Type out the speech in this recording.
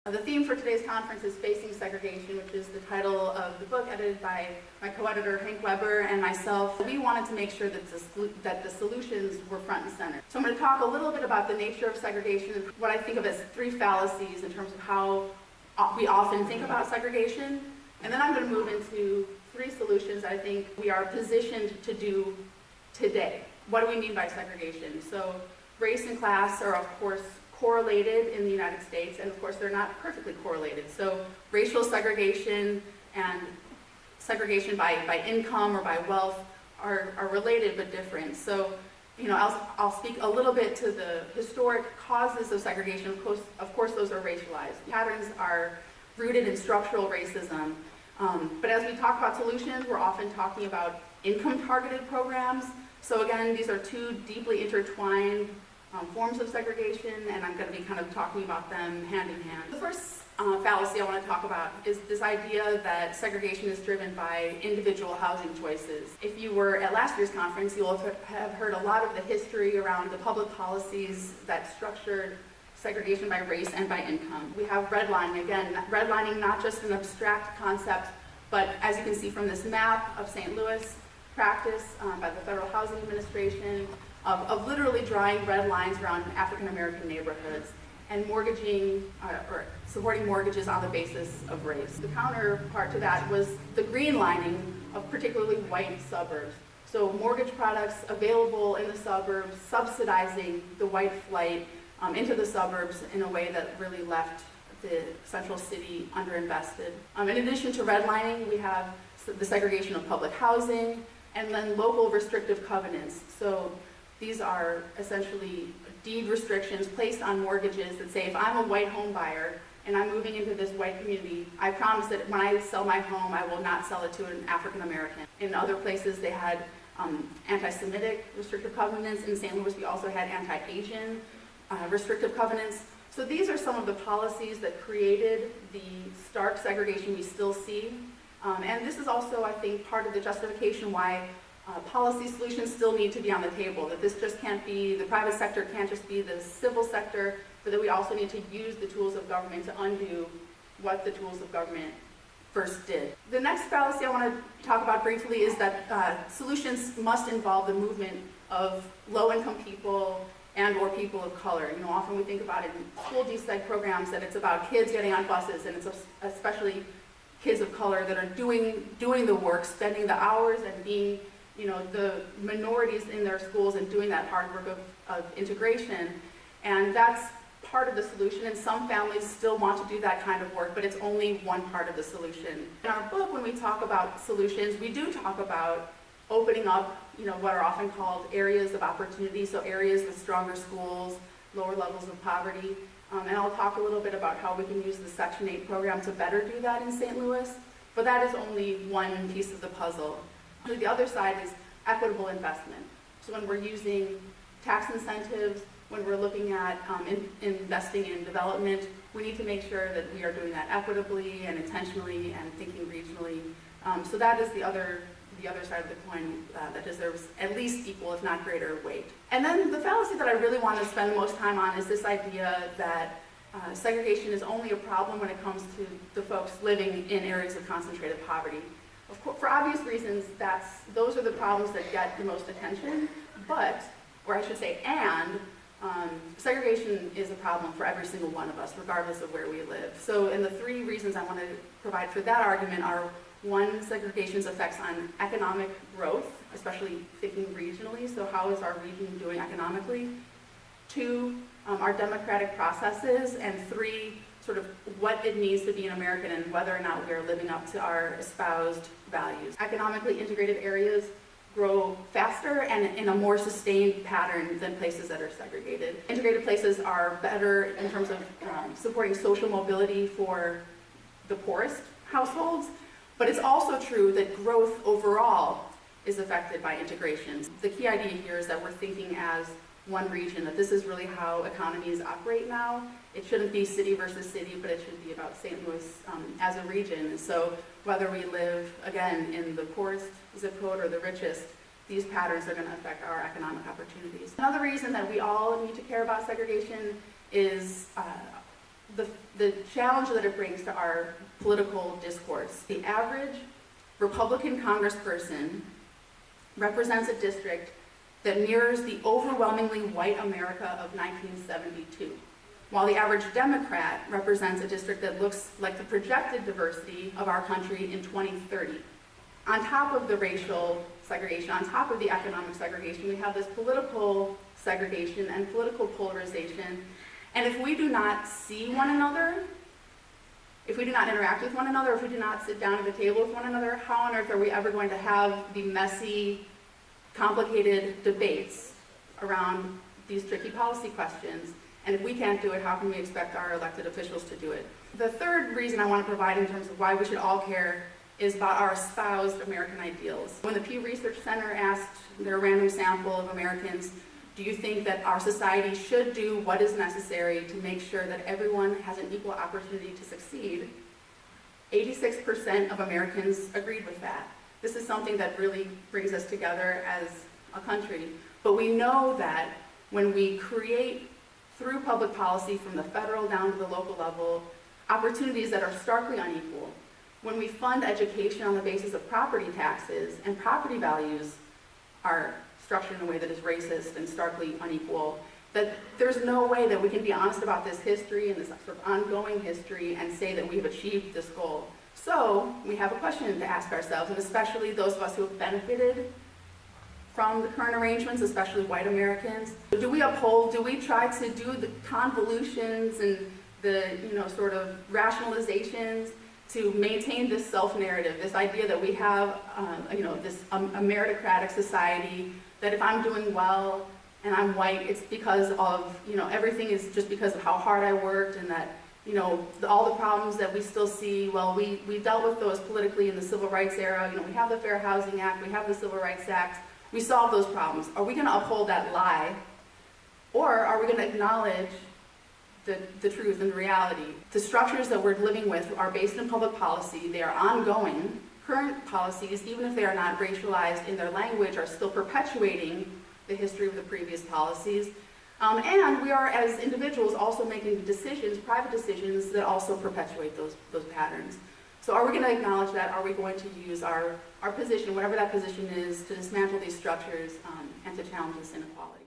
The theme for today's conference is Facing Segregation, which is the title of the book edited by my co-editor Hank Weber and myself. We wanted to make sure that the solutions were front and center. So I'm going to talk a little bit about the nature of segregation, what I think of as three fallacies in terms of how we often think about segregation, and then I'm going to move into three solutions I think we are positioned to do today. What do we mean by segregation? So race and class are, of course, correlated in the United States, and of course they're not perfectly correlated. So racial segregation and segregation by income or by wealth are related but different. So, I'll speak a little bit to the historic causes of segregation. Of course those are racialized. Patterns are rooted in structural racism. But as we talk about solutions, we're often talking about income-targeted programs. So again, these are two deeply intertwined forms of segregation, and I'm going to be kind of talking about them hand in hand. The first fallacy I want to talk about is this idea that segregation is driven by individual housing choices. If you were at last year's conference, you'll have heard a lot of the history around the public policies that structured segregation by race and by income. We have redlining, again, redlining not just an abstract concept, but as you can see from this map of St. Louis, practice by the Federal Housing Administration, of literally drawing red lines around African American neighborhoods and mortgaging or supporting mortgages on the basis of race. The counterpart to that was the green lining of particularly white suburbs. So mortgage products available in the suburbs, subsidizing the white flight into the suburbs in a way that really left the central city underinvested. In addition to redlining, we have the segregation of public housing and then local restrictive covenants. So these are essentially deed restrictions placed on mortgages that say if I'm a white home buyer and I'm moving into this white community, I promise that when I sell my home, I will not sell it to an African American. In other places, they had anti-Semitic restrictive covenants. In St. Louis, we also had anti-Asian restrictive covenants. So these are some of the policies that created the stark segregation we still see. And this is also, I think, part of the justification why policy solutions still need to be on the table, that this just can't be, the private sector can't just be the civil sector, but that we also need to use the tools of government to undo what the tools of government first did. The next fallacy I want to talk about briefly is that solutions must involve the movement of low-income people and or people of color. Often we think about it in school deseg programs that it's about kids getting on buses, and it's especially kids of color that are doing the work, spending the hours and being the minorities in their schools and doing that hard work of integration. And that's part of the solution, and some families still want to do that kind of work, but it's only one part of the solution. In our book, when we talk about solutions, we do talk about opening up, what are often called areas of opportunity, so areas with stronger schools, lower levels of poverty. And I'll talk a little bit about how we can use the Section 8 program to better do that in St. Louis, but that is only one piece of the puzzle. The other side is equitable investment. So when we're using tax incentives, when we're looking at investing in development, we need to make sure that we are doing that equitably and intentionally and thinking regionally. So that is the other side of the coin that deserves at least equal, if not greater, weight. And then the fallacy that I really want to spend the most time on is this idea that segregation is only a problem when it comes to the folks living in areas of concentrated poverty. Of course, for obvious reasons, those are the problems that get the most attention, segregation is a problem for every single one of us, regardless of where we live. So, and the three reasons I want to provide for that argument are: one, segregation's effects on economic growth, especially thinking regionally, so how is our region doing economically? Two, our democratic processes, and three, sort of what it means to be an American and whether or not we are living up to our espoused values. Economically integrated areas grow faster and in a more sustained pattern than places that are segregated. Integrated places are better in terms of supporting social mobility for the poorest households, but it's also true that growth overall is affected by integration. The key idea here is that we're thinking as one region, that this is really how economies operate now. It shouldn't be city versus city, but it should be about St. Louis as a region. So whether we live, again, in the poorest zip code or the richest, these patterns are going to affect our economic opportunities. Another reason that we all need to care about segregation is the challenge that it brings to our political discourse. The average Republican congressperson represents a district that mirrors the overwhelmingly white America of 1972, while the average Democrat represents a district that looks like the projected diversity of our country in 2030. On top of the racial segregation, on top of the economic segregation, we have this political segregation and political polarization. And if we do not see one another, if we do not interact with one another, if we do not sit down at the table with one another, how on earth are we ever going to have the messy, complicated debates around these tricky policy questions? And if we can't do it, how can we expect our elected officials to do it? The third reason I want to provide in terms of why we should all care is about our espoused American ideals. When the Pew Research Center asked their random sample of Americans, do you think that our society should do what is necessary to make sure that everyone has an equal opportunity to succeed? 86% of Americans agreed with that. This is something that really brings us together as a country. But we know that when we create, through public policy from the federal down to the local level, opportunities that are starkly unequal, when we fund education on the basis of property taxes and property values are structured in a way that is racist and starkly unequal, that there's no way that we can be honest about this history and this sort of ongoing history and say that we've achieved this goal. So we have a question to ask ourselves, and especially those of us who have benefited from the current arrangements, especially white Americans. Do we uphold, do we try to do the convolutions and the sort of rationalizations to maintain this self-narrative, this idea that we have this a meritocratic society, that if I'm doing well and I'm white, it's because of, everything is just because of how hard I worked, and that, all the problems that we still see, well, we dealt with those politically in the Civil Rights era. We have the Fair Housing Act, we have the Civil Rights Act, we solved those problems. Are we going to uphold that lie? Or are we going to acknowledge the truth and the reality? The structures that we're living with are based in public policy. They are ongoing. Current policies, even if they are not racialized in their language, are still perpetuating the history of the previous policies. And we are, as individuals, also making decisions, private decisions, that also perpetuate those patterns. So are we going to acknowledge that? Are we going to use our position, whatever that position is, to dismantle these structures and to challenge this inequality?